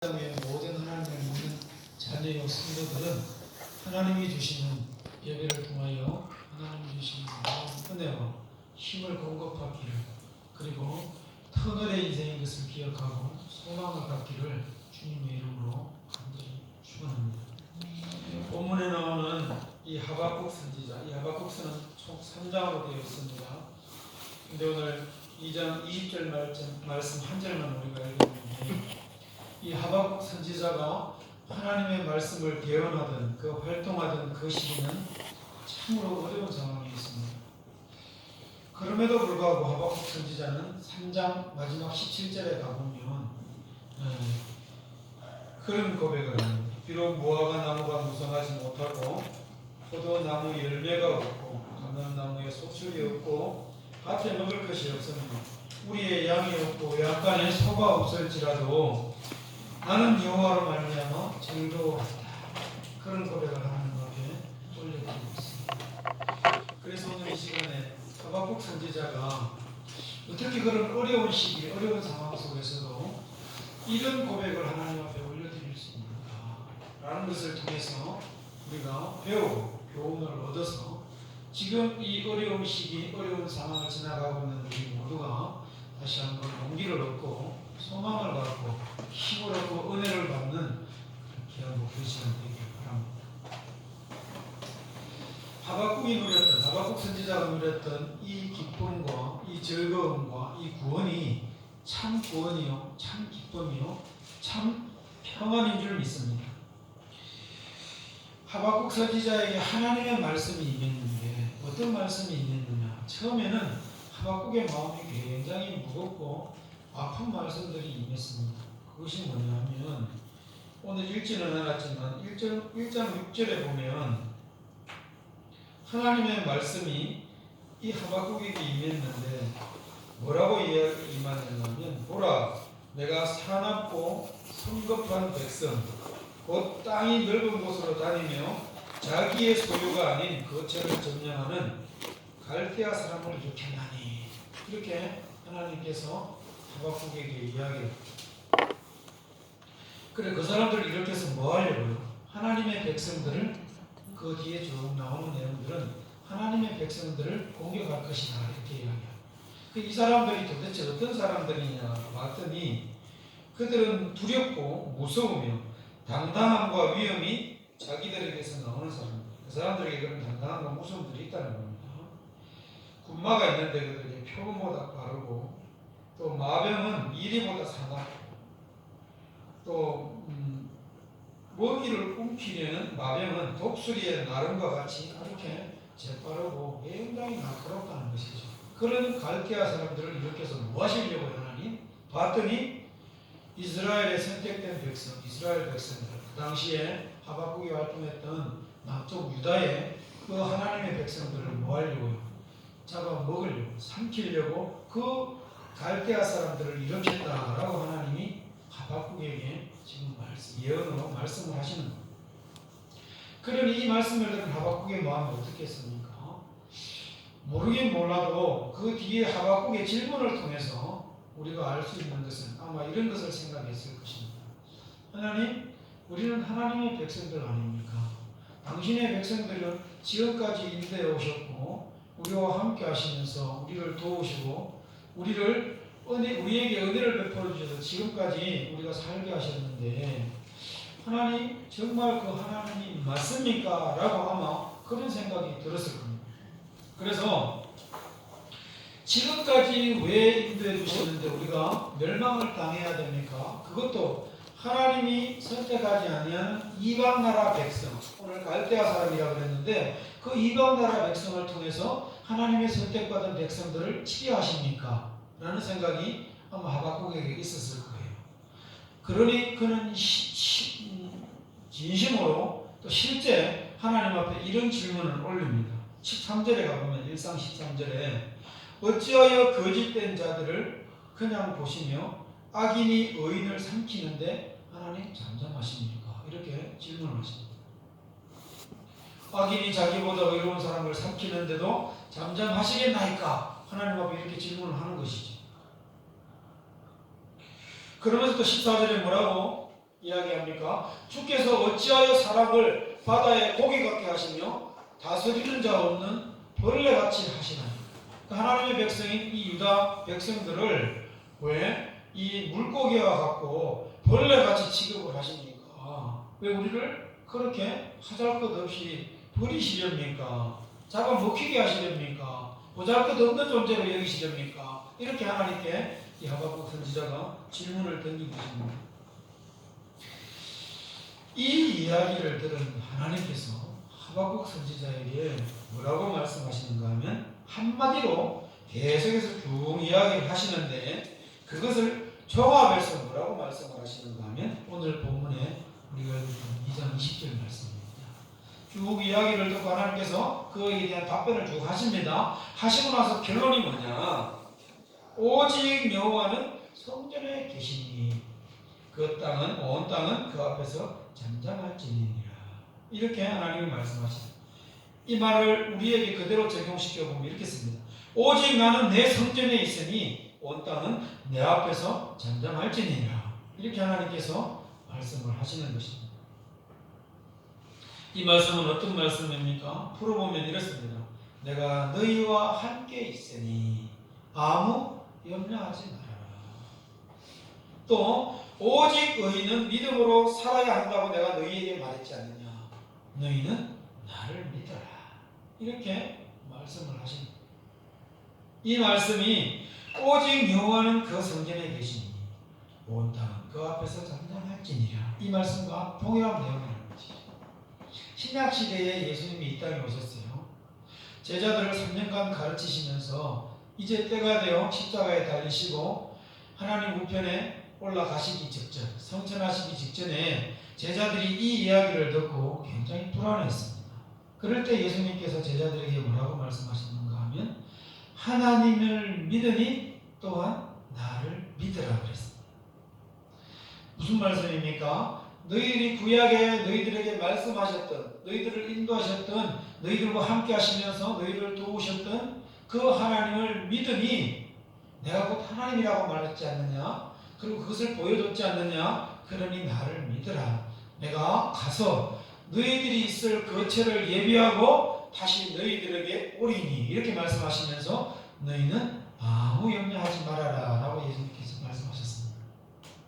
땅의 모든 하나님을 믿는 자녀의 성도들은 하나님이 주시는 예배를 통하여 하나님이 주시는 은혜와 힘을 공급받기를, 그리고 터널의 인생인 것을 기억하고 소망을 갖기를 주님의 이름으로 간절히 축원합니다. 본문에 나오는 이 하박국 선지자, 이 하박국서는 총 3장으로 되어 있습니다. 근데 오늘 2장 20절 말씀 한 절만 우리가 읽었는데, 이 하박국 선지자가 하나님의 말씀을 대언하던 활동하던 그 시기는 참으로 어려운 상황에 있습니다. 그럼에도 불구하고 하박국 선지자는 3장 마지막 17절에 가보면 그런 고백을 합니다. 비록 무화과 나무가 무성하지 못하고 포도나무 열매가 없고 감람나무에 소출이 없고 밭에 먹을 것이 없으며 우리의 양이 없고 양간에 소가 없을지라도 나는 여호와로 말미암아 즐거워한다. 그런 고백을 하나님 앞에 올려드리고 있습니다. 그래서 오늘 이 시간에 하박국 선지자가 어떻게 그런 어려운 시기, 어려운 상황 속에서도 이런 고백을 하나님 앞에 올려드릴 수 있는가 라는 것을 통해서 우리가 배우고 교훈을 얻어서 지금 이 어려운 시기, 어려운 상황을 지나가고 있는 우리 모두가 다시 한번 용기를 얻고 소망을 갖고 힘을 얻고 은혜를 받는 귀한 목표 시간 되기를 바랍니다. 하박국 선지자가 누렸던 이 기쁨과 이 즐거움과 이 구원이 참 구원이요, 참 기쁨이요, 참 평안인 줄 믿습니다. 하박국 선지자에게 하나님의 말씀이 임했는데 어떤 말씀이 임했느냐? 처음에는 하박국의 마음이 굉장히 무겁고 아픈 말씀들이 임했습니다. 그것이 뭐냐면 오늘 읽지는 않았지만 1장 6절에 보면 하나님의 말씀이 이 하박국에게 임했는데 뭐라고 임하냐면, 보라, 내가 사납고 성급한 백성 곧 땅이 넓은 곳으로 다니며 자기의 소유가 아닌 거처를 점령하는 갈대아 사람을 일으켰나니. 이렇게 하나님께서 하박국에게 이야기를. 그래, 그 사람들을 일으켜서 뭐 하려고요? 하나님의 백성들을, 그 뒤에 쭉 나오는 내용들은 하나님의 백성들을 공격할 것이다 이렇게 이야기합니다. 이 사람들이 도대체 어떤 사람들이냐 봤더니 그들은 두렵고 무서우며 당당함과 위험이 자기들에게서 나오는 사람들. 그 사람들에게 그런 당당함과 무서움들이 있다는 겁니다. 군마가 있는데 그들에게 표범보다 빠르고, 또 마병은 이리보다 사납고, 또 먹이를 움키려는 마병은 독수리의 나름과 같이 그렇게 재빠르고 굉장히 날카롭다는 것이죠. 그런 갈대아 사람들을 일으켜서 뭐 하시려고 하나님? 봤더니 이스라엘의 선택된 백성, 이스라엘 백성들, 그 당시에 하박국이 활동했던 남쪽 유다의 그 하나님의 백성들을 뭐 하려고요? 잡아먹으려고, 삼키려고 그 갈대아 사람들을 일으켰다라고 하나님이 하박국에게 지금 예언으로 말씀을 하시는 겁니다. 그러니 이 말씀을 들은 하박국의 마음이 어떻겠습니까? 모르긴 몰라도 그 뒤에 하박국의 질문을 통해서 우리가 알 수 있는 것은 아마 이런 것을 생각했을 것입니다. 하나님, 우리는 하나님의 백성들 아닙니까? 당신의 백성들은 지금까지 인도해 오셨고 우리와 함께 하시면서 우리를 도우시고 우리에게 은혜를 베풀어 주셔서 지금까지 우리가 살게 하셨는데, 하나님 정말 그 하나님이 맞습니까? 라고 아마 그런 생각이 들었을 겁니다. 그래서 지금까지 왜 인도해 주셨는데 우리가 멸망을 당해야 됩니까? 그것도 하나님이 선택하지 아니한 이방 나라 백성, 오늘 갈대아 사람이라고 그랬는데 그 이방 나라 백성을 통해서 하나님의 선택받은 백성들을 치료하십니까? 라는 생각이 아마 하박국에게 있었을 거예요. 그러니 그는 진심으로 또 실제 하나님 앞에 이런 질문을 올립니다. 13절에 가보면 1상 13절에 어찌하여 거짓된 자들을 그냥 보시며 악인이 의인을 삼키는데 하나님 잠잠하십니까? 이렇게 질문을 하십니다. 악인이 자기보다 의로운 사람을 삼키는데도 잠잠하시겠나이까? 하나님 앞에 이렇게 질문을 하는 것이죠. 그러면서 또 14절에 뭐라고? 이야기합니까? 주께서 어찌하여 사람을 바다에 고기 같게 하시며 다스리는 자 없는 벌레같이 하시나요? 하나님의 백성인 이 유다 백성들을 왜 이 물고기와 같고 벌레같이 취급을 하십니까? 왜 우리를 그렇게 하잘것없이 버리시렵니까? 잡아먹히게 하시렵니까? 보잘것없는 존재로 여기시렵니까? 이렇게 하나님께 이 하박국 선지자가 질문을 던진 것입니다. 이 이야기를 들은 하나님께서 하박국 선지자에게 뭐라고 말씀하시는가 하면 한마디로 계속해서 쭉 이야기를 하시는데 그것을 종합해서 뭐라고 말씀을 하시는가 하면 오늘 본문에 우리가 2장 20절 말씀입니다. 쭉 이야기를 듣고 하나님께서 그에 대한 답변을 쭉 하십니다. 하시고 나서 결론이 뭐냐? 오직 여호와는 성전에 계시니 그 땅은 온 땅은 그 앞에서 잠잠할지니라. 이렇게 하나님이 말씀하십니다. 이 말을 우리에게 그대로 적용시켜 보면 이렇게 씁니다. 오직 나는 내 성전에 있으니 온 땅은 내 앞에서 잠잠할지니라. 이렇게 하나님께서 말씀을 하시는 것입니다. 이 말씀은 어떤 말씀입니까? 풀어보면 이렇습니다. 내가 너희와 함께 있으니 아무 염려하지 말아라. 또 오직 의인은 믿음으로 살아야 한다고 내가 너희에게 말했지 않느냐. 너희는 나를 믿어라. 이렇게 말씀을 하십니다. 이 말씀이 오직 여호와는 그 성전에 계시니 온 땅은 그 앞에서 잠잠할지니라. 이 말씀과 동일한 내용이라는 것이죠. 신약 시대에 예수님이 이 땅에 오셨어요. 제자들을 3년간 가르치시면서 이제 때가 되어 십자가에 달리시고 하나님 우편에 올라가시기 직전, 성천하시기 직전에 제자들이 이 이야기를 듣고 굉장히 불안했습니다. 그럴 때 예수님께서 제자들에게 뭐라고 말씀하시는가 하면 하나님을 믿으니 또한 나를 믿으라 그랬습니다. 무슨 말씀입니까? 너희들이 구약에 너희들에게 말씀하셨던, 너희들을 인도하셨던, 너희들과 함께 하시면서 너희를 도우셨던 그 하나님을 믿으니 내가 곧 하나님이라고 말했지 않느냐? 그리고 그것을 보여줬지 않느냐? 그러니 나를 믿으라. 내가 가서 너희들이 있을 거처를 예비하고 다시 너희들에게 오리니 이렇게 말씀하시면서 너희는 아무 염려하지 말아라 라고 예수님께서 말씀하셨습니다.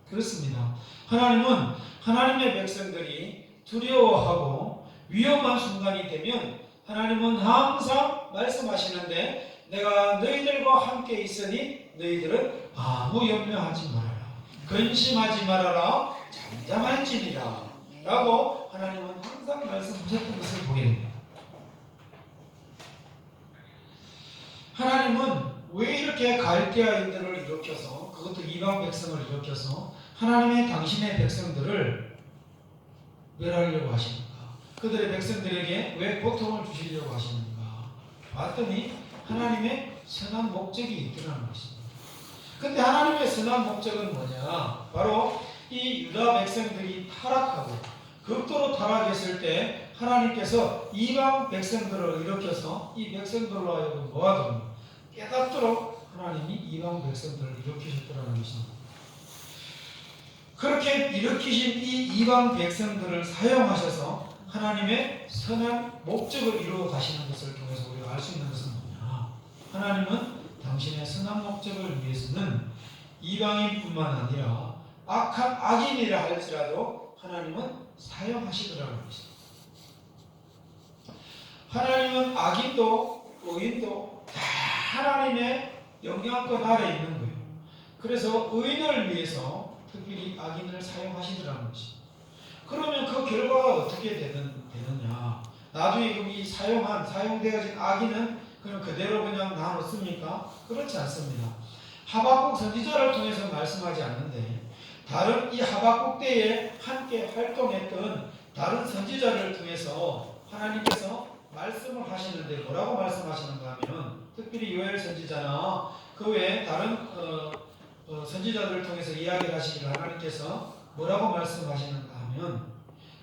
그렇습니다. 하나님은 하나님의 백성들이 두려워하고 위험한 순간이 되면 하나님은 항상 말씀하시는데 내가 너희들과 함께 있으니 너희들은 아무 염려하지 말아라. 근심하지 말아라. 잠잠할지니라 라고 하나님은 항상 말씀하셨던 것을 보게 됩니다. 하나님은 왜 이렇게 갈대아인들을 일으켜서 그것도 이방 백성을 일으켜서 하나님의 당신의 백성들을 멸하려고 하십니까? 그들의 백성들에게 왜 고통을 주시려고 하시는가? 봤더니 하나님의 선한 목적이 있더라는 것입니다. 근데 하나님의 선한 목적은 뭐냐? 바로 이 유다 백성들이 타락하고 극도로 타락했을 때 하나님께서 이방 백성들을 일으켜서 이 백성들로 하여금 뭐하든 깨닫도록 하나님이 이방 백성들을 일으키셨더라는 것입니다. 그렇게 일으키신 이 이방 백성들을 사용하셔서 하나님의 선한 목적을 이루어 가시는 것을 통해서 우리가 알 수 있는 것은 뭐냐? 하나님은 당신의 선한 목적을 위해서는 이방인뿐만 아니라 악한 악인이라 할지라도 하나님은 사용하시더라는 것입니다. 하나님은 악인도 의인도 다 하나님의 영향권 아래 있는 거예요. 그래서 의인을 위해서 특별히 악인을 사용하시더라는 것입니다. 그러면 그 결과가 어떻게 되느냐? 나중에 이 사용되어진 악인은 그럼 그대로 그냥 놔놓습니까? 그렇지 않습니다. 하박국 선지자를 통해서 말씀하지 않는데 다른 이 하박국 때에 함께 활동했던 다른 선지자를 통해서 하나님께서 말씀을 하시는데 뭐라고 말씀하시는가 하면 특별히 요엘 선지자나 그 외에 다른 선지자들을 통해서 이야기를 하시기를 하나님께서 뭐라고 말씀하시는가 하면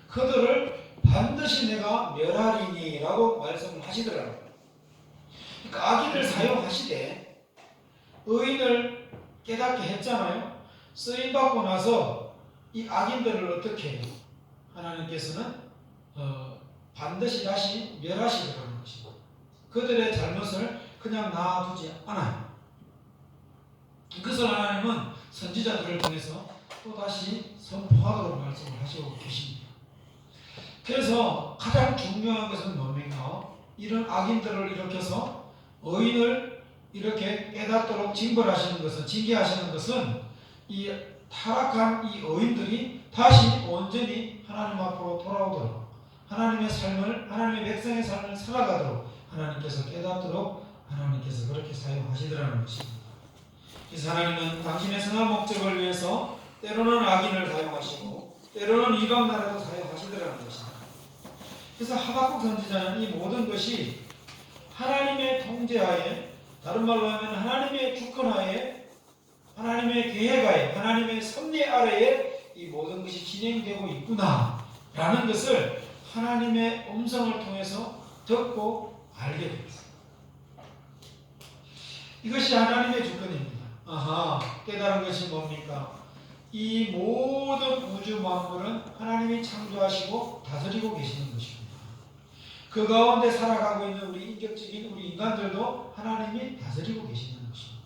그들을 반드시 내가 멸하리니 라고 말씀을 하시더라고요. 그러니까 악인을 사용하시되 의인을 깨닫게 했잖아요. 쓰임받고 나서 이 악인들을 어떻게 해요? 하나님께서는 반드시 다시 멸하시더라는 것입니다. 그들의 잘못을 그냥 놔두지 않아요. 그것을 하나님은 선지자들을 통해서 또다시 선포하도록 말씀을 하시고 계십니다. 그래서 가장 중요한 것은 뭡니까? 이런 악인들을 일으켜서 의인을 이렇게 깨닫도록 징벌하시는 것은, 징계하시는 것은 이 타락한 이 의인들이 다시 온전히 하나님 앞으로 돌아오도록, 하나님의 삶을, 하나님의 백성의 삶을 살아가도록 하나님께서 깨닫도록 하나님께서 그렇게 사용하시더라는 것입니다. 그래서 하나님은 당신의 선한 목적을 위해서 때로는 악인을 사용하시고 때로는 이방 나라도 사용하시더라는 것입니다. 그래서 하박국 선지자는 이 모든 것이 하나님의 통제하에, 다른 말로 하면 하나님의 주권하에, 하나님의 계획하에, 하나님의 섭리 아래에 이 모든 것이 진행되고 있구나 라는 것을 하나님의 음성을 통해서 듣고 알게 됩니다. 이것이 하나님의 주권입니다. 깨달은 것이 뭡니까? 이 모든 우주 만물은 하나님이 창조하시고 다스리고 계시는 것입니다. 그 가운데 살아가고 있는 우리 인격적인 우리 인간들도 하나님이 다스리고 계시는 것입니다.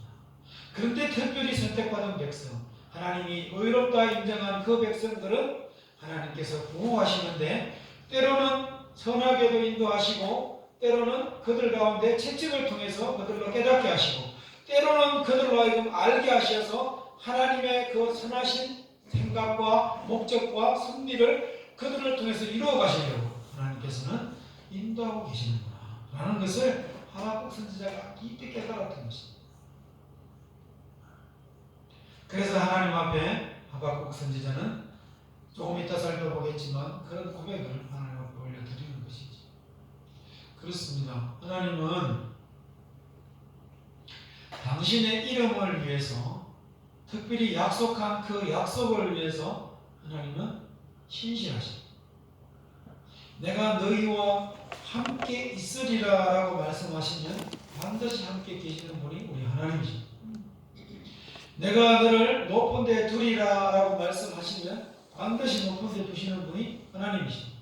그런데 특별히 선택받은 백성, 하나님이 의롭다 인정한 그 백성들은 하나님께서 보호하시는데 때로는 선하게도 인도하시고 때로는 그들 가운데 채찍을 통해서 그들로 깨닫게 하시고 때로는 그들로 하여금 알게 하셔서 하나님의 그 선하신 생각과 목적과 섭리를 그들을 통해서 이루어 가시려고 하나님께서는 인도하고 계시는구나 라는 것을 하박국 선지자가 깊이 깨달았던 것입니다. 그래서 하나님 앞에 하박국 선지자는 조금 이따 살펴보겠지만 그런 고백을 하나님 앞에 올려드리는 것이지. 그렇습니다. 하나님은 당신의 이름을 위해서, 특별히 약속한 그 약속을 위해서 하나님은 신실하십니다. 내가 너희와 함께 있으리라 라고 말씀하시면 반드시 함께 계시는 분이 우리 하나님이십니다. 내가 너를 높은 데 두리라 라고 말씀하시면 반드시 높은 데 두시는 분이 하나님이십니다.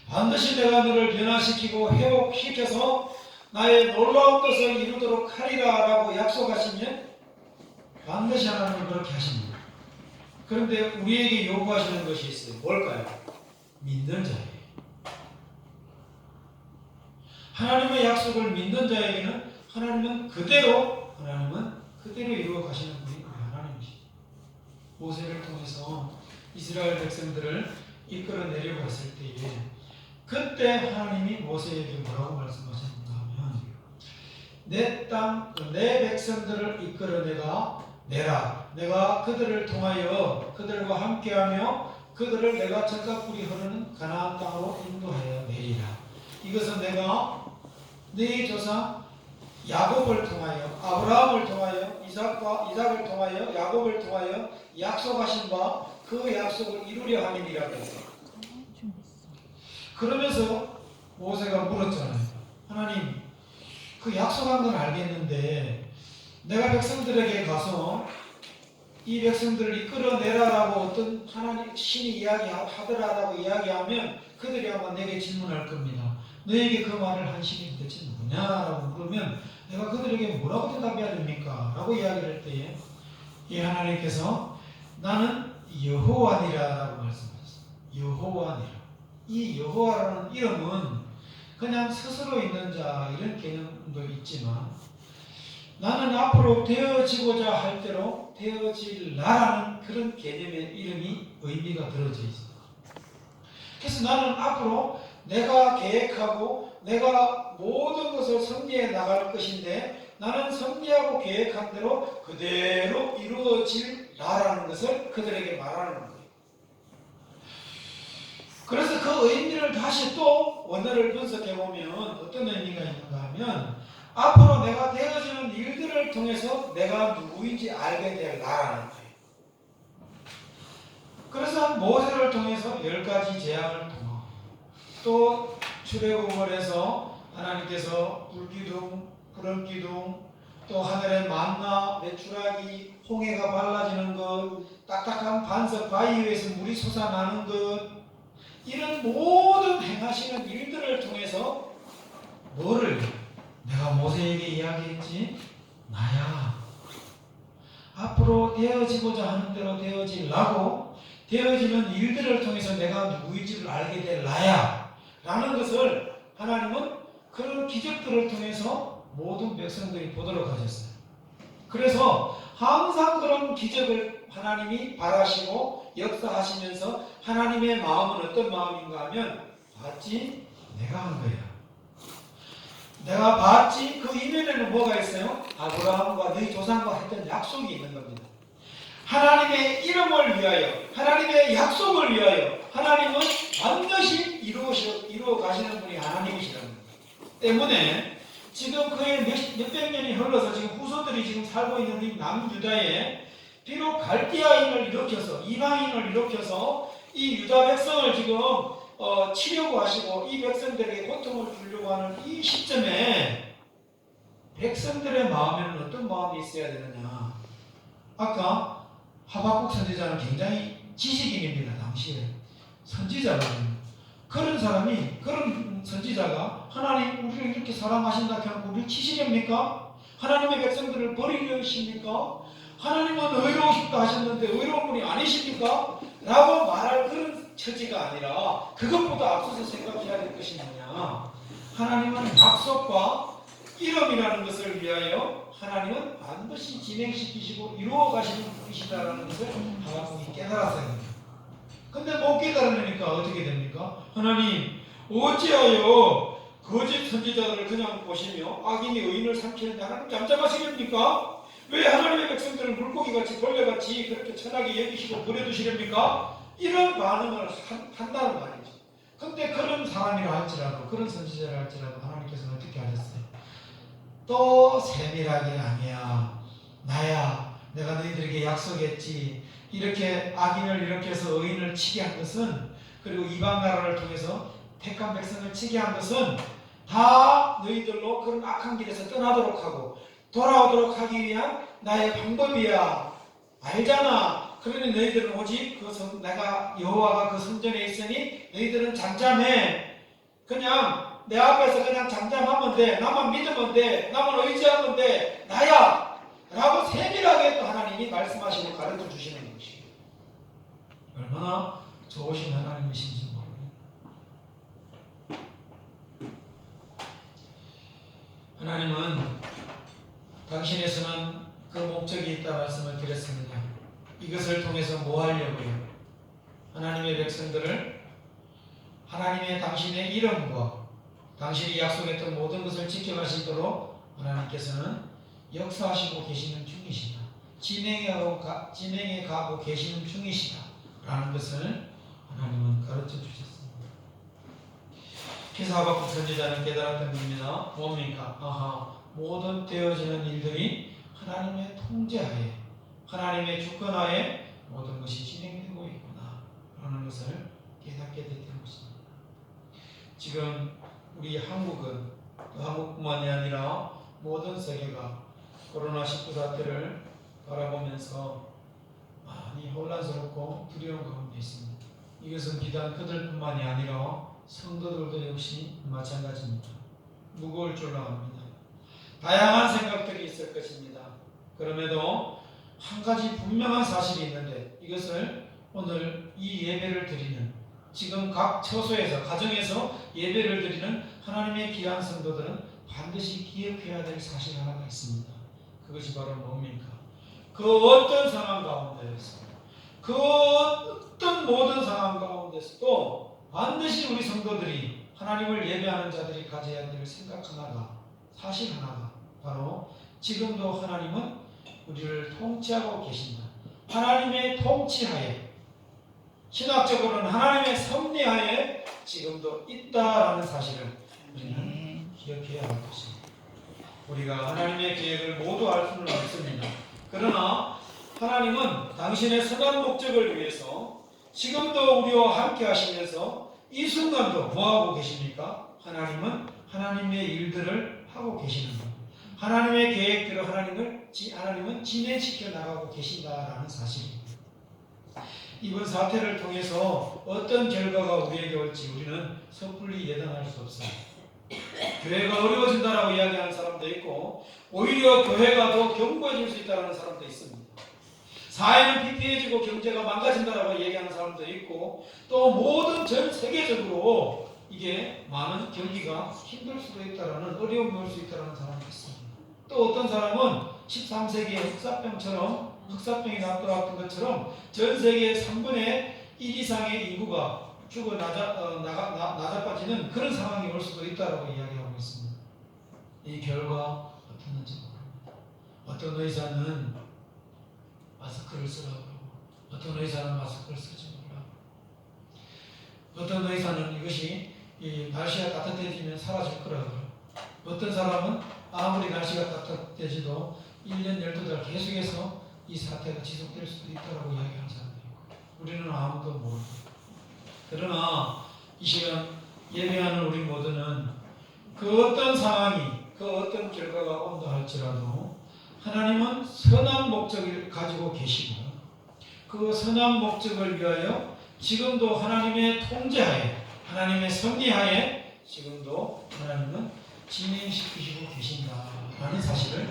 반드시 내가 너를 변화시키고 회복시켜서 나의 놀라운 뜻을 이루도록 하리라 라고 약속하시면 반드시 하나님은 그렇게 하십니다. 그런데 우리에게 요구하시는 것이 있어요. 뭘까요? 믿는 자예요. 하나님의 약속을 믿는 자에게는 하나님은 그대로 이루어 가시는 분이 하나님이십니다. 모세를 통해서 이스라엘 백성들을 이끌어 내려갔을 때에 그때 하나님이 모세에게 뭐라고 말씀하셨는가 하면 내 땅, 내 백성들을 이끌어 내라. 내가 그들을 통하여 그들과 함께하며 그들을 내가 젖과 꿀이 흐르는 가나안 땅으로 인도하여 내리라. 이것은 내가 네 조상 야곱을 통하여, 아브라함을 통하여, 이삭을 통하여, 야곱을 통하여 약속하신 바 그 약속을 이루려 함이니라고 했어요. 그러면서 모세가 물었잖아요. 하나님, 그 약속한 건 알겠는데 내가 백성들에게 가서 이 백성들을 이끌어내라라고 어떤 하나님 신이 이야기하더라라고 이야기하면 그들이 아마 내게 질문할 겁니다. 너에게 그 말을 한 신이 도대체 누구냐라고 그러면 내가 그들에게 뭐라고 대답해야 됩니까? 라고 이야기를 할 때에 이 하나님께서 나는 여호와니라라고 말씀하셨어요. 여호와니라. 이 여호와라는 이름은 그냥 스스로 있는 자 이런 개념도 있지만 나는 앞으로 되어지고자 할 대로 되어질라라는 그런 개념의 이름이 의미가 들어져 있습니다. 그래서 나는 앞으로 내가 계획하고 내가 모든 것을 섭리해 나갈 것인데 나는 섭리하고 계획한 대로 그대로 이루어질라라는 것을 그들에게 말하는 거예요. 그래서 그 의미를 다시 또 원어를 분석해 보면 어떤 의미가 있는가 하면 앞으로 내가 되어지는 일들을 통해서 내가 누구인지 알게 될 나라는 거예요. 그래서 모세를 통해서 10가지 재앙을 통하고 또 출애굽을 해서 하나님께서 불기둥, 구름기둥, 또 하늘의 만나, 메추라기, 홍해가 발라지는 것, 딱딱한 반석 바위 위에서 물이 솟아나는 것, 이런 모든 행하시는 일들을 통해서 뭐를 내가 모세에게 이야기했지? 나야. 앞으로 되어지고자 하는 대로 되어지려고 되어지는 일들을 통해서 내가 누구인지를 알게 될 나야 라는 것을 하나님은 그런 기적들을 통해서 모든 백성들이 보도록 하셨어요. 그래서 항상 그런 기적을 하나님이 바라시고 역사하시면서 하나님의 마음은 어떤 마음인가 하면 봤지? 내가 한 거야. 내가 봤지? 그 이면에는 뭐가 있어요? 아브라함과 너희 조상과 했던 약속이 있는 겁니다. 하나님의 이름을 위하여, 하나님의 약속을 위하여 하나님은 반드시 이루어 가시는 분이 하나님이시라는 겁니다. 때문에 지금 그의 몇백 년이 흘러서 지금 후손들이 지금 살고 있는 이 남유다에 비록 갈대아인을 일으켜서 이방인을 일으켜서 이 유다 백성을 지금 치려고 하시고 이 백성들에게 고통을 주려고 하는 이 시점에 백성들의 마음에는 어떤 마음이 있어야 되느냐. 아까 하박국 선지자는 굉장히 지식인입니다. 당시에 선지자거든요. 그런 사람이, 그런 선지자가 하나님 우리를 이렇게 사랑하신다 해놓고 우리를 치시렵니까? 하나님의 백성들을 버리려십니까? 하나님은 의로우고 싶다 하셨는데 의로운 분이 아니십니까? 라고 말할 그런 처지가 아니라 그것보다 앞서서 생각해야 될 것이 뭐냐. 하나님은 약속과 이름이라는 것을 위하여 하나님은 반드시 진행시키시고 이루어 가시는 분이시다라는 것을 하박국이 깨달았어요. 근데 못 깨달으니까 어떻게 됩니까? 하나님 어찌하여 거짓 선지자들을 그냥 보시며 악인이 의인을 삼키는데 하나님 잠잠하시렵니까? 왜 하나님의 백성들을 물고기같이 벌레같이 그렇게 천하게 여기시고 버려두시렵니까? 이런 반응을 한다는 말이죠. 근데 그런 사람이라 할지라도, 그런 선지자라 할지라도 하나님께서는 어떻게 하셨어요? 또 세밀하게 아니야, 나야, 내가 너희들에게 약속했지. 이렇게 악인을 일으켜서 의인을 치게 한 것은, 그리고 이방 나라를 통해서 택한 백성을 치게 한 것은 다 너희들로 그런 악한 길에서 떠나도록 하고 돌아오도록 하기 위한 나의 방법이야. 알잖아. 그러니 너희들은 오직 내가 여호와가 그 성전에 있으니 너희들은 잠잠해. 그냥 내 앞에서 그냥 잠잠하면 돼. 나만 믿으면 돼. 나만 의지하면 돼. 나야. 라고 세밀하게 또 하나님이 말씀하시고 가르쳐 주시는 것이에요. 얼마나 좋으신 하나님이신지 모릅니다. 하나님은 당신에서는 그 목적이 있다 말씀을 드렸습니다. 이것을 통해서 뭐 하려고요? 하나님의 백성들을 하나님의 당신의 이름과 당신이 약속했던 모든 것을 지켜가시도록 하나님께서는 역사하시고 계시는 중이시다. 진행해 가고 계시는 중이시다. 라는 것을 하나님은 가르쳐 주셨습니다. 그래서 하박국 선지자는 깨달았던 겁니다. 뭡니까? 모든 되어지는 일들이 하나님의 통제하에, 하나님의 주권하에 모든 것이 진행되고 있구나 라는 것을 깨닫게 됐던 것입니다. 지금 우리 한국은, 한국뿐만이 아니라 모든 세계가 코로나19 사태를 바라보면서 많이 혼란스럽고 두려운 가운데 있습니다. 이것은 비단 그들뿐만이 아니라 성도들도 역시 마찬가지입니다. 무거울 줄로 압니다. 다양한 생각들이 있을 것입니다. 그럼에도 한 가지 분명한 사실이 있는데, 이것을 오늘 이 예배를 드리는, 지금 각 처소에서, 가정에서 예배를 드리는 하나님의 귀한 성도들은 반드시 기억해야 될 사실 하나가 있습니다. 그것이 바로 뭡니까? 그 어떤 상황 가운데에서, 그 어떤 모든 상황 가운데서도 반드시 우리 성도들이, 하나님을 예배하는 자들이 가져야 될 생각 하나가, 사실 하나가 바로 지금도 하나님은 우리를 통치하고 계신다. 하나님의 통치하에, 신학적으로는 하나님의 섭리하에 지금도 있다라는 사실을 우리는 기억해야 할 것입니다. 우리가 하나님의 계획을 모두 알 수는 없습니다. 그러나 하나님은 당신의 선한 목적을 위해서 지금도 우리와 함께 하시면서 이 순간도 뭐하고 계십니까? 하나님은 하나님의 일들을 하고 계시는 것. 하나님의 계획대로 하나님은 진행시켜 나가고 계신다라는 사실입니다. 이번 사태를 통해서 어떤 결과가 우리에게 올지 우리는 섣불리 예단할 수 없습니다. 교회가 어려워진다라고 이야기하는 사람도 있고 오히려 교회가 더 견고해질 수 있다는 사람도 있습니다. 사회는 피폐해지고 경제가 망가진다라고 얘기하는 사람도 있고 또 모든 전 세계적으로 이게 많은 경기가 힘들 수도 있다라는 어려움이 올 수 있다는 사람도 있습니다. 또 어떤 사람은 13세기의 흑사병이 나타났던 것처럼 전 세계 3분의 1 이상의 인구가 죽어 나자빠지는 그런 상황이 올 수도 있다라고 이야기하고 있습니다. 이 결과 어떻는지 모릅니다. 어떤 의사는 마스크를 쓰라고 그러고 어떤 의사는 마스크를 쓰지 말라고 어떤 의사는 이것이 이 날씨가 따뜻해지면 사라질 거라고 그러고 어떤 사람은 아무리 날씨가 따뜻해지도 1년 12달 계속해서 이 사태가 지속될 수도 있다고 이야기하는 사람도 있고 우리는 아무도 모르고 그러나 이 시간 예배하는 우리 모두는 그 어떤 상황이 그 어떤 결과가 온다 할지라도 하나님은 선한 목적을 가지고 계시고 그 선한 목적을 위하여 지금도 하나님의 통제하에 하나님의 섭리하에 지금도 하나님은 진행시키시고 계신다라는 사실을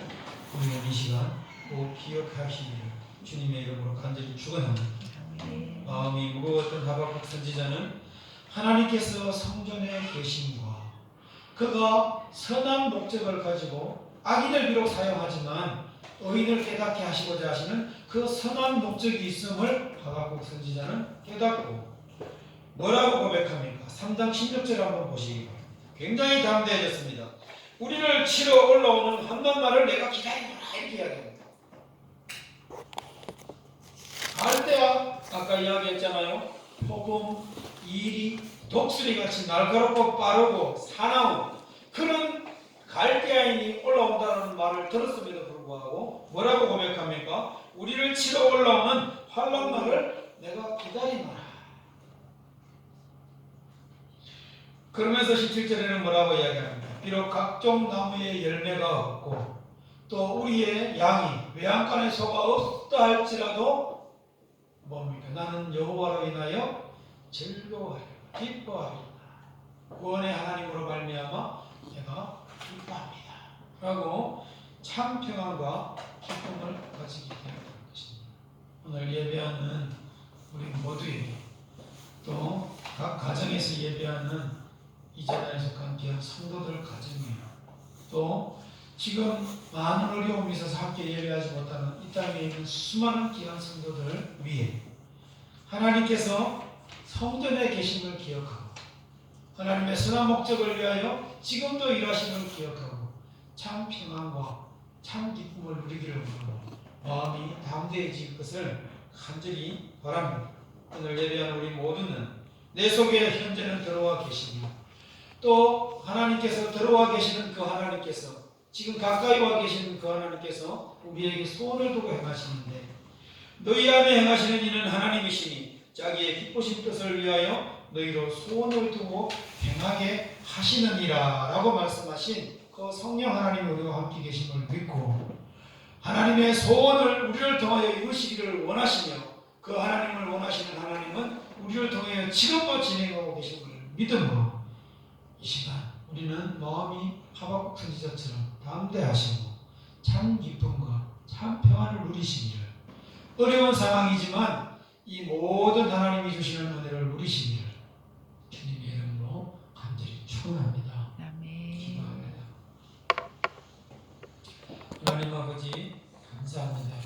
우리는 이 시간 꼭 기억하시기를 주님의 이름으로 간절히 축원합니다. 마음이 무거웠던 하박국 선지자는 하나님께서 성전에 계심과 그가 선한 목적을 가지고 악인을 비록 사용하지만 의인을 깨닫게 하시고자 하시는 그 선한 목적이 있음을 하박국 선지자는 깨닫고 뭐라고 고백합니까? 3장 16절 한번 보시기 바랍니다. 굉장히 담대해졌습니다. 우리를 치러 올라오는 한낱날을 내가 기다리노라 이렇게 이야기합니다. 갈대아 아까 이야기했잖아요. 폭음, 이리, 독수리같이 날카롭고 빠르고 사나운 그런 갈대아인이 올라온다는 말을 들었음에도 불구하고 뭐라고 고백합니까? 우리를 치러 올라오는 환락날을 내가 기다리노라. 그러면서 17절에는 뭐라고 이야기합니까? 비록 각종 나무의 열매가 없고 또 우리의 양이 외양간에 소가 없다 할지라도 뭡니까? 나는 여호와로 인하여 즐거워하리라 기뻐하리라 구원의 하나님으로 말미암아 내가 기뻐합니다 라고 참 평안과 기쁨을 가지게 되는 것입니다. 오늘 예배하는 우리 모두에게 또 각 가정에서 예배하는 이 재단에 속한 귀한 성도들 가정이에요. 또 지금 많은 어려움이 있어서 함께 예배하지 못하는 이 땅에 있는 수많은 귀한 성도들 위해 하나님께서 성전에 계심을 기억하고 하나님의 선한 목적을 위하여 지금도 일하심을 기억하고 참 평안과 참 기쁨을 누리기를 원하고 마음이 담대해질 것을 간절히 바랍니다. 오늘 예배하는 우리 모두는 내 속에 현재는 들어와 계시며 또 하나님께서 들어와 계시는 그 하나님께서 지금 가까이 와 계시는 그 하나님께서 우리에게 소원을 두고 행하시는데 너희 안에 행하시는 이는 하나님이시니 자기의 기쁘신 뜻을 위하여 너희로 소원을 두고 행하게 하시느니라 라고 말씀하신 그 성령 하나님 우리와 함께 계심을 믿고 하나님의 소원을 우리를 통하여 이루시기를 원하시며 그 하나님을 원하시는 하나님은 우리를 통하여 지금도 진행하고 계신 것을 믿음으로 이 시간 우리는 마음이 하박국 선지자처럼 담대하시고 참 기쁨과 참 평안을 누리시기를 어려운 상황이지만 이 모든 하나님이 주시는 은혜를 누리시기를 주님의 이름으로 간절히 축원합니다. 기도합니다. 하나님 아버지 감사합니다.